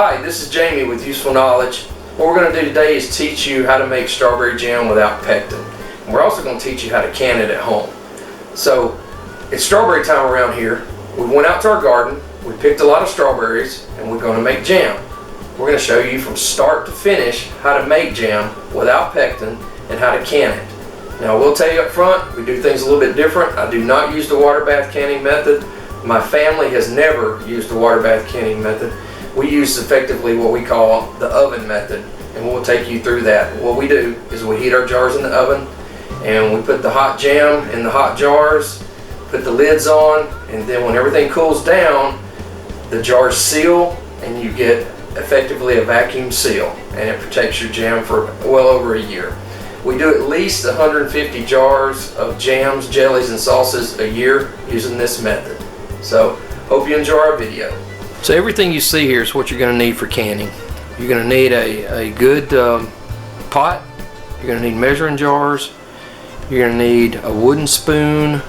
Hi, this is Jamie with Useful Knowledge. What we're going to do today is teach you how to make strawberry jam without pectin. And we're also going to teach you how to can it at home. So, it's strawberry time around here. We went out to our garden, we picked a lot of strawberries, and we're going to make jam. We're going to show you from start to finish how to make jam without pectin and how to can it. Now, I will tell you up front, we do things a little bit different. I do not use the water bath canning method. My family has never used the water bath canning method. We use effectively what we call the oven method, and we'll take you through that. What we do is we heat our jars in the oven, and we put the hot jam in the hot jars, put the lids on, and then when everything cools down, the jars seal, and you get effectively a vacuum seal, and it protects your jam for well over a year. We do at least 150 jars of jams, jellies, and sauces a year using this method. So, hope you enjoy our video. So everything you see here is what you're going to need for canning. You're going to need a good pot. You're going to need measuring jars. You're going to need a wooden spoon.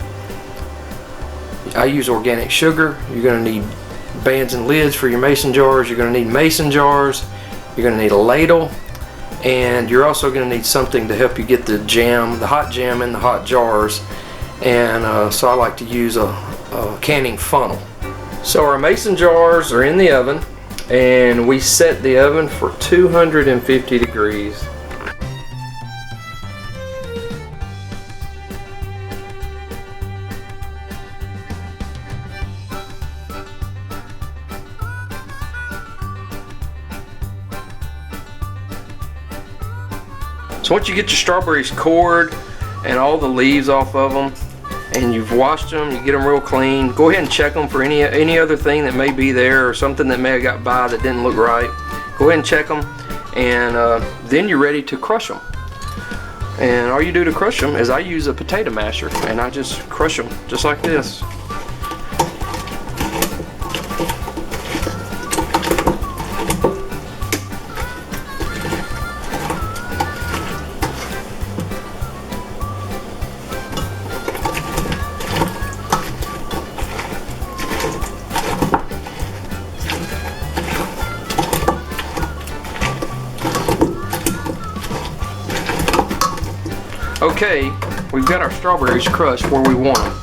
I use organic sugar. You're going to need bands and lids for your mason jars. You're going to need mason jars. You're going to need a ladle. And you're also going to need something to help you get the jam, the hot jam in the hot jars. And so I like to use a canning funnel. So our mason jars are in the oven, and we set the oven for 250 degrees. So once you get your strawberries cored and all the leaves off of them, and you've washed them, you get them real clean, go ahead and check them for any other thing that may be there or something that may have got by that didn't look right. Go ahead and check them, and then you're ready to crush them. And all you do to crush them is I use a potato masher, and I just crush them just like this. Okay, we've got our strawberries crushed where we want them,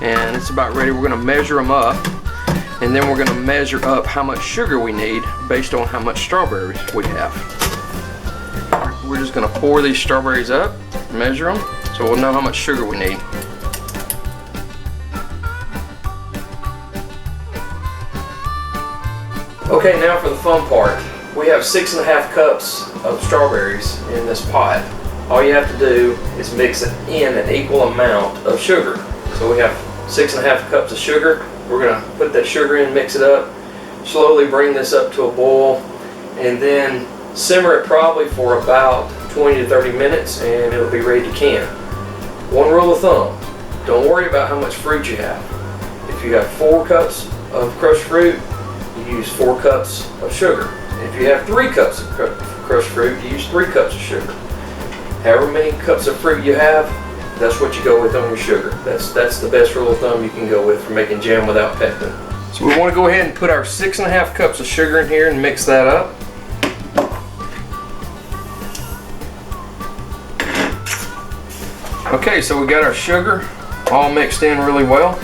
and it's about ready. We're going to measure them up, and then we're going to measure up how much sugar we need based on how much strawberries we have. We're just going to pour these strawberries up, measure them, so we'll know how much sugar we need. Okay, now for the fun part. We have 6.5 cups of strawberries in this pot. All you have to do is mix in an equal amount of sugar. So we have 6.5 cups of sugar. We're going to put that sugar in, mix it up, slowly bring this up to a boil, and then simmer it probably for about 20 to 30 minutes, and it'll be ready to can. One rule of thumb, don't worry about how much fruit you have. If you have 4 cups of crushed fruit, you use 4 cups of sugar. If you have 3 cups of crushed fruit, you use 3 cups of sugar. However many cups of fruit you have, that's what you go with on your sugar. That's the best rule of thumb you can go with for making jam without pectin. So we want to go ahead and put our 6.5 cups of sugar in here and mix that up. Okay, so we got our sugar all mixed in really well.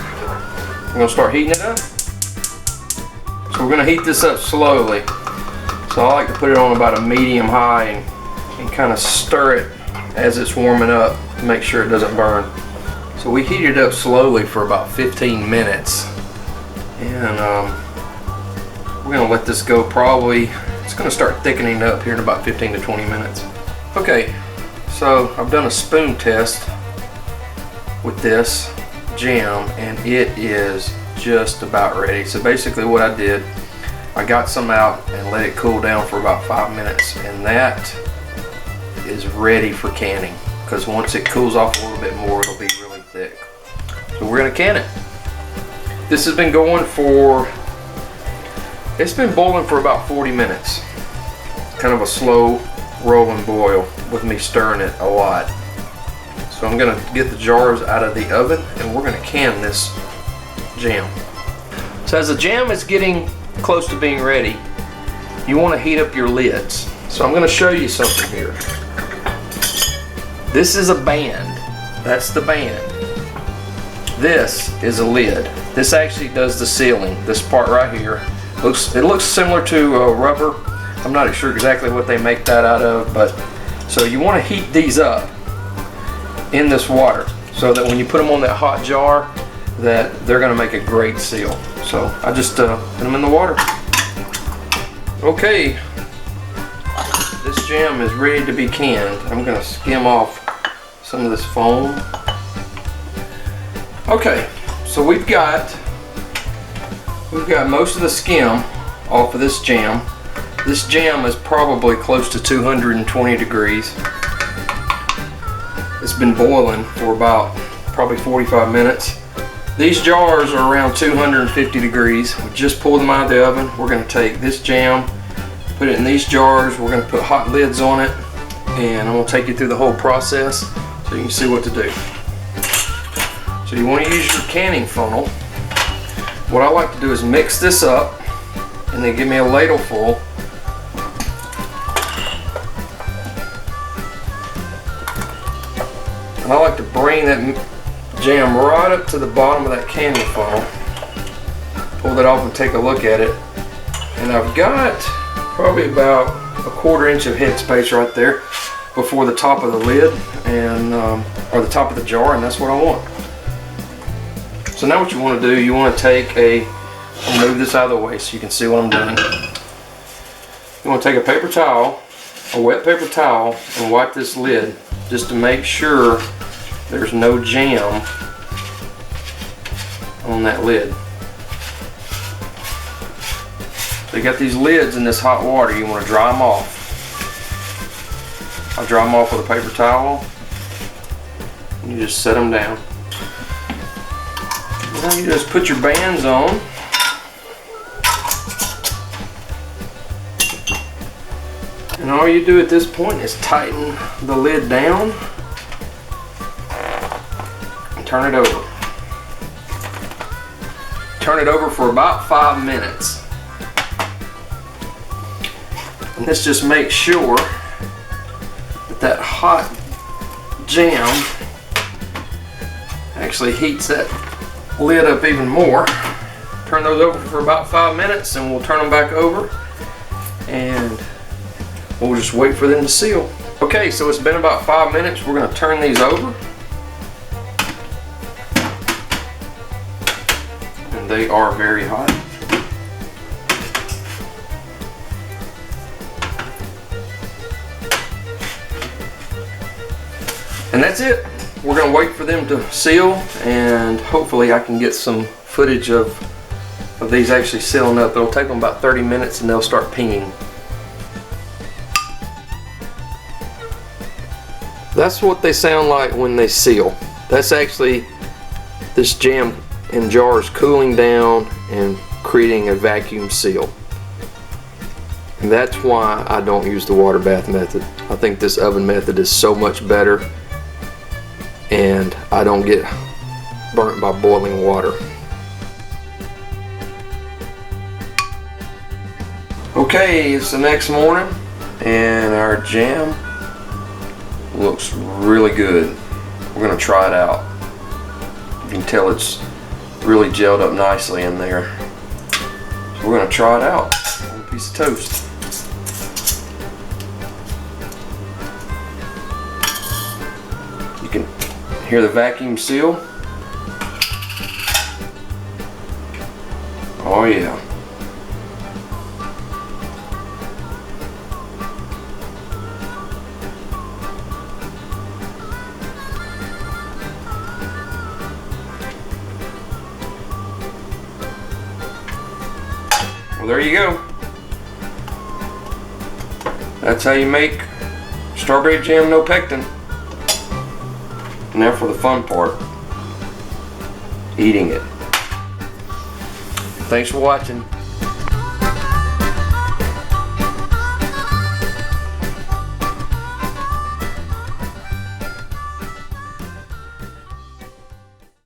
We're going to start heating it up. So we're going to heat this up slowly. So I like to put it on about a medium high and kind of stir it as it's warming up to make sure it doesn't burn. So we heat it up slowly for about 15 minutes, and we're going to let this go probably, it's going to start thickening up here in about 15 to 20 minutes. Okay, so I've done a spoon test with this jam, and it is just about ready. So basically what I did, I got some out and let it cool down for about 5 minutes, and that is ready for canning, because once it cools off a little bit more, it'll be really thick. So we're going to can it. This has been going for, it's been boiling for about 40 minutes. Kind of a slow rolling boil with me stirring it a lot. So I'm going to get the jars out of the oven, and we're going to can this jam. So as the jam is getting close to being ready, you want to heat up your lids. So I'm going to show you something here. This is a band. That's the band. This is a lid. This actually does the sealing. This part right here. It looks similar to rubber. I'm not sure exactly what they make that out of, but so you want to heat these up in this water so that when you put them on that hot jar, that they're going to make a great seal. So I just put them in the water. Okay, this jam is ready to be canned. I'm going to skim off some of this foam. Okay, so we've got most of the skim off of this jam. This jam is probably close to 220 degrees. It's been boiling for about probably 45 minutes. These jars are around 250 degrees. We just pulled them out of the oven. We're going to take this jam, put it in these jars. We're going to put hot lids on it, and I'm going to take you through the whole process so you can see what to do. So you want to use your canning funnel. What I like to do is mix this up and then give me a ladle full. And I like to bring that jam right up to the bottom of that canning funnel. Pull that off and take a look at it. And I've got probably about a 1/4 inch of headspace right there before the top of the lid and or the top of the jar, and that's what I want. So now what you want to do, you want to I'll move this out of the way so you can see what I'm doing. You want to take a paper towel, a wet paper towel, and wipe this lid just to make sure there's no jam on that lid. So you got these lids in this hot water, you want to dry them off. I'll dry them off with a paper towel. And you just set them down. Now you just put your bands on. And all you do at this point is tighten the lid down and turn it over. Turn it over for about 5 minutes. And this just makes sure that hot jam actually heats that lid up even more. Turn those over for about 5 minutes and we'll turn them back over and we'll just wait for them to seal. Okay, so it's been about 5 minutes. We're going to turn these over. And they are very hot. And that's it. We're going to wait for them to seal, and hopefully I can get some footage of these actually sealing up. It'll take them about 30 minutes and they'll start pinging. That's what they sound like when they seal. That's actually this jam in jars cooling down and creating a vacuum seal. And that's why I don't use the water bath method. I think this oven method is so much better, and I don't get burnt by boiling water. Okay, it's the next morning and our jam looks really good. We're gonna try it out. You can tell it's really gelled up nicely in there. So we're gonna try it out on a piece of toast. You can hear the vacuum seal. Oh yeah. Well, there you go. That's how you make strawberry jam no pectin. Now for the fun part, eating it. Thanks for watching.